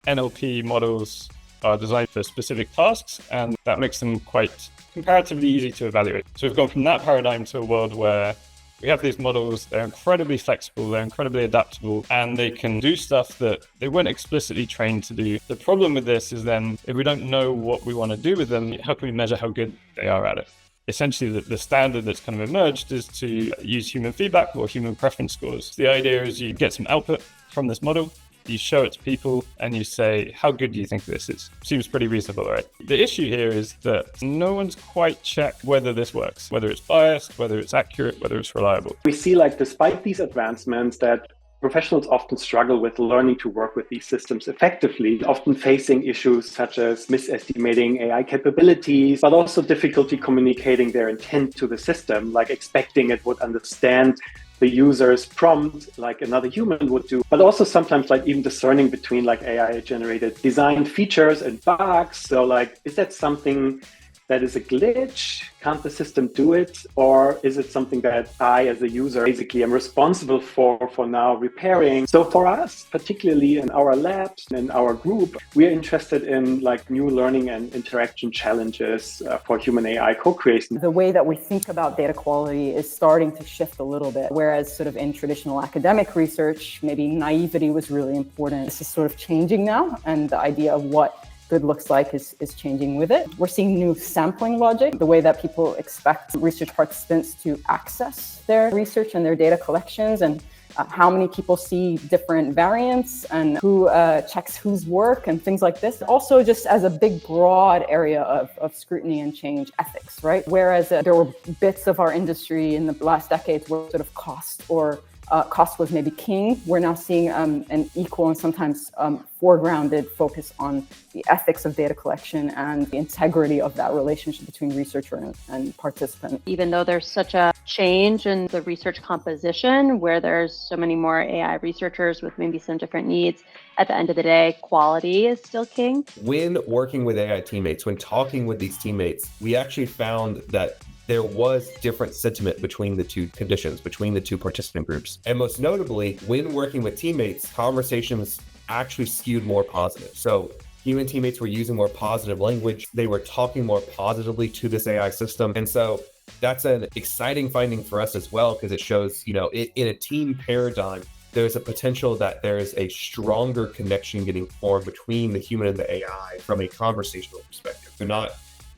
NLP models are designed for specific tasks, and that makes them quite comparatively easy to evaluate. So we've gone from that paradigm to a world where we have these models, they're incredibly flexible, they're incredibly adaptable, and they can do stuff that they weren't explicitly trained to do. The problem with this is then, if we don't know what we want to do with them, how can we measure how good they are at it? Essentially, the standard that's kind of emerged is to use human feedback or human preference scores. The idea is you get some output from this model, you show it to people, and you say, how good do you think this is? Seems pretty reasonable, right? The issue here is that no one's quite checked whether this works, whether it's biased, whether it's accurate, whether it's reliable. We see, despite these advancements, that professionals often struggle with learning to work with these systems effectively, often facing issues such as misestimating AI capabilities, but also difficulty communicating their intent to the system, like expecting it would understand the user's prompt like another human would do, but also sometimes even discerning between AI generated design features and bugs. So is that something that is a glitch? Can't the system do it? Or is it something that I, as a user, basically am responsible for now repairing? So for us, particularly in our labs and our group, we are interested in new learning and interaction challenges for human AI co-creation. The way that we think about data quality is starting to shift a little bit, whereas sort of in traditional academic research, maybe naivety was really important. This is sort of changing now, and the idea of what good looks like is changing with it. We're seeing new sampling logic, the way that people expect research participants to access their research and their data collections, and how many people see different variants, and who checks whose work, and things like this. Also, just as a big, broad area of scrutiny and change, ethics, right? Whereas there were bits of our industry in the last decades where sort of cost was maybe king. We're now seeing an equal and sometimes foregrounded focus on the ethics of data collection and the integrity of that relationship between researcher and participant. Even though there's such a change in the research composition where there's so many more AI researchers with maybe some different needs, at the end of the day, quality is still king. When working with AI teammates, when talking with these teammates, we actually found that there was different sentiment between the two conditions, between the two participant groups. And most notably, when working with teammates, conversations actually skewed more positive. So human teammates were using more positive language. They were talking more positively to this AI system. And so that's an exciting finding for us as well, because it shows, in a team paradigm, there's a potential that there's a stronger connection getting formed between the human and the AI from a conversational perspective. They're not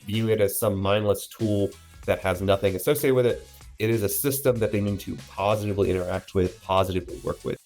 viewing it as some mindless tool that has nothing associated with it. It is a system that they need to positively interact with, positively work with.